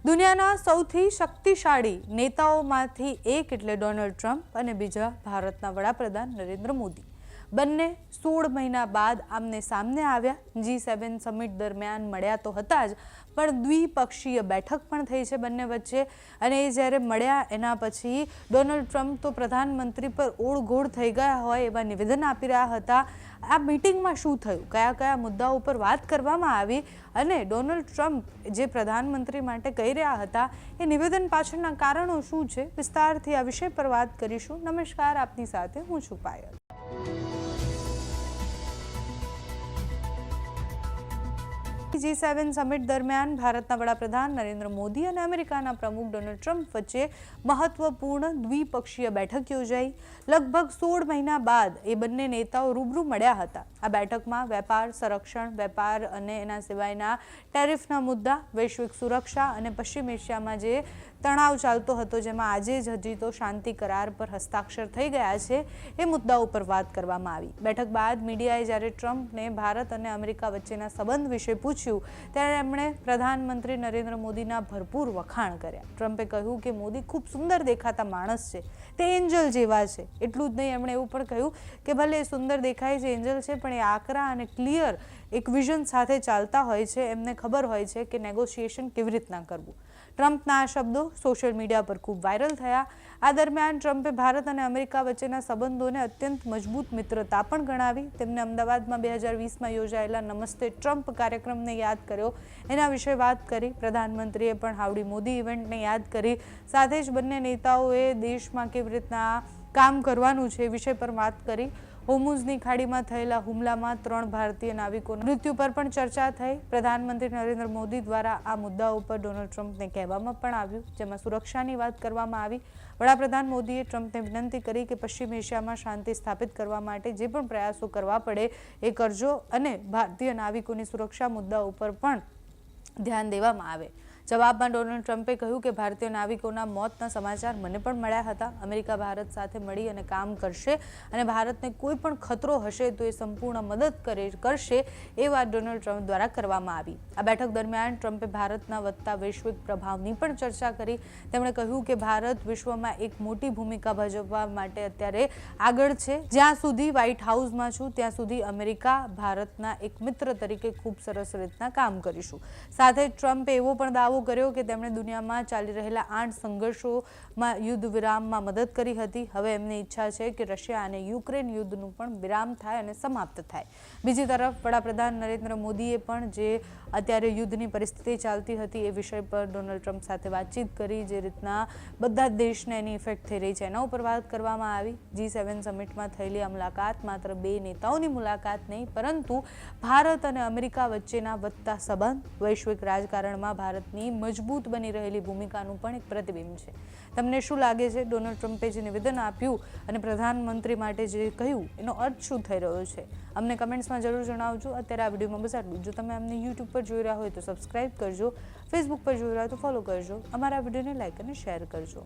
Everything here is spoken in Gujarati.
દુનિયાના સૌથી શક્તિશાળી નેતાઓમાંથી એક એટલે ડોનાલ્ડ ટ્રમ્પ અને બીજા ભારતના વડાપ્રધાન નરેન્દ્ર મોદી બંને 16 મહિના બાદ આમને સામને આવ્યા। G7 સમિટ દરમિયાન મળ્યા તો હતા જ, પણ દ્વિપક્ષીય બેઠક પણ થઈ છે બંને વચ્ચે। અને એ જ્યારે મળ્યા એના પછી ડોનાલ્ડ ટ્રમ્પ તો પ્રધાનમંત્રી પર ઓળઘોળ થઈ ગયા હોય એવા નિવેદન આપી રહ્યા હતા। આ મીટિંગમાં શું થયું, કયા કયા મુદ્દાઓ પર વાત કરવામાં આવી અને ડોનાલ્ડ ટ્રમ્પ જે પ્રધાનમંત્રી માટે કહી રહ્યા હતા એ નિવેદન પાછળના કારણો શું છે, વિસ્તારથી આ વિષય પર વાત કરીશું। નમસ્કાર, આપની સાથે હું છું પાયલ। G7 સમિટ દરમિયાન ભારતના વડાપ્રધાન નરેન્દ્ર મોદી અને અમેરિકાના પ્રમુખ ડોનાલ્ડ ટ્રમ્પ વચ્ચે મહત્વપૂર્ણ દ્વિપક્ષીય બેઠક યોજાઈ। લગભગ 16 મહિના બાદ એ બંને નેતાઓ રૂબરૂ મળ્યા હતા। આ બેઠકમાં વેપાર, સંરક્ષણ, વેપાર અને એના સિવાયના ટેરિફના મુદ્દા, વૈશ્વિક સુરક્ષા અને પશ્ચિમ એશિયામાં જે તણાવ ચાલતો હતો, જેમાં આજે જ હજી તો શાંતિ કરાર પર હસ્તાક્ષર થઈ ગયા છે, એ મુદ્દા ઉપર વાત કરવામાં આવી। બેઠક બાદ મીડિયાએ જ્યારે ટ્રમ્પને ભારત અને અમેરિકા વચ્ચેના સંબંધ વિશે પૂછ્યું ત્યારે એમણે પ્રધાનમંત્રી નરેન્દ્ર મોદીના ભરપૂર વખાણ કર્યા। ટ્રમ્પે કહ્યું કે મોદી ખૂબ સુંદર દેખાતા માણસ છે, તે એન્જલ જેવા છે। એટલું જ નહીં, એમણે એવું પણ કહ્યું કે ભલે એ સુંદર દેખાય છે, એન્જલ છે, પણ એ આકરા અને ક્લિયર એક વિઝન સાથે ચાલતા હોય છે, એમને ખબર હોય છે કે નેગોશિએશન કેવી રીતના કરવું। ટ્રમ્પના આ શબ્દો સોશિયલ મીડિયા પર ખૂબ વાયરલ થયા। આ દરમિયાન ટ્રમ્પે ભારત અને અમેરિકા વચ્ચેના સંબંધોને અત્યંત મજબૂત મિત્રતા પણ ગણાવી। તેમને અમદાવાદમાં 2020માં યોજાયેલા નમસ્તે ટ્રમ્પ કાર્યક્રમને યાદ કર્યો, એના વિશે વાત કરી। પ્રધાનમંત્રીએ પણ હાઉડી મોદી ઇવેન્ટને યાદ કરી। સાથે જ બંને નેતાઓએ દેશમાં કેવી રીતના કામ કરવાનું છે એ વિષય પર વાત કરી। હોર્મુઝની ખાડીમાં થયેલા હુમલામાં 3 ભારતીય નાવિકોના મૃત્યુ પર પણ ચર્ચા થઈ। પ્રધાનમંત્રી નરેન્દ્ર મોદી દ્વારા આ મુદ્દાઓ પર ડોનાલ્ડ ટ્રમ્પને કહેવામાં પણ આવ્યું, જેમાં સુરક્ષાની વાત કરવામાં આવી। વડાપ્રધાન મોદીએ ટ્રમ્પને વિનંતી કરી કે પશ્ચિમ એશિયામાં શાંતિ સ્થાપિત કરવા માટે જે પણ પ્રયાસો કરવા પડે એ કરજો અને ભારતીય નાવિકોની સુરક્ષા મુદ્દાઓ પર પણ ધ્યાન દેવામાં આવે। જવાબમાં ડોનાલ્ડ ટ્રમ્પે કહ્યું કે ભારતીય નાવિકોના મોતના સમાચાર મને પણ મળ્યા હતા। અમેરિકા ભારત સાથે મળી અને કામ કરશે અને ભારતને કોઈ પણ ખતરો હશે તો એ સંપૂર્ણ મદદ કરશે, એ વાત ડોનાલ્ડ ટ્રમ્પ દ્વારા કરવામાં આવી। આ બેઠક દરમિયાન ટ્રમ્પે ભારતના વધતા વૈશ્વિક પ્રભાવની પણ ચર્ચા કરી। તેમણે કહ્યું કે ભારત વિશ્વમાં એક મોટી ભૂમિકા ભજવવા માટે અત્યારે આગળ છે। જ્યાં સુધી વ્હાઇટ હાઉસમાં છું ત્યાં સુધી અમેરિકા ભારતના એક મિત્ર તરીકે ખૂબ સરસ રીતના કામ કરીશું। સાથે ટ્રમ્પે એવો પણ દાવો કર્યો કે તેમણે દુનિયામાં ચાલી રહેલા 8 સંઘર્ષોમાં યુદ્ધ વિરામમાં મદદ કરી હતી। હવે એમની ઈચ્છા છે કે રશિયા અને યુક્રેન યુદ્ધનું પણ વિરામ થાય અને સમાપ્ત થાય। બીજી તરફ વડાપ્રધાન નરેન્દ્ર મોદીએ પણ જે અત્યારે યુદ્ધની પરિસ્થિતિ ચાલતી હતી એ વિષય પર ડોનાલ્ડ ટ્રમ્પ સાથે વાતચીત કરી। જે રીતના બધા જ દેશને એની ઇફેક્ટ થઈ રહી છે એના ઉપર વાત કરવામાં આવી। G7 સમિટમાં થયેલી આ મુલાકાત માત્ર 2 નેતાઓની મુલાકાત નહીં, પરંતુ ભારત અને અમેરિકા વચ્ચેના વધતા સંબંધ, વૈશ્વિક રાજકારણમાં ભારતની મજબૂત બની રહેલી ભૂમિકાનું પણ એક પ્રતિબિંબ છે। તમને શું લાગે છે, ડોનાલ્ડ ટ્રમ્પે જે નિવેદન આપ્યું અને પ્રધાનમંત્રી માટે જે કહ્યું એનો અર્થ શું થઈ રહ્યો છે? અમને કમેન્ટ્સમાં જરૂર જણાવજો। અત્યારે આ વિડીયોમાં બસ આટલું। જો તમે અમને યુટ્યુબ પર જોઈ રહ્યા હોય તો સબસ્ક્રાઇબ કરજો, ફેસબુક પર જોઈ રહ્યા હોય તો ફોલો કરજો, અમારા વિડીયોને લાઇક અને શેર કરજો।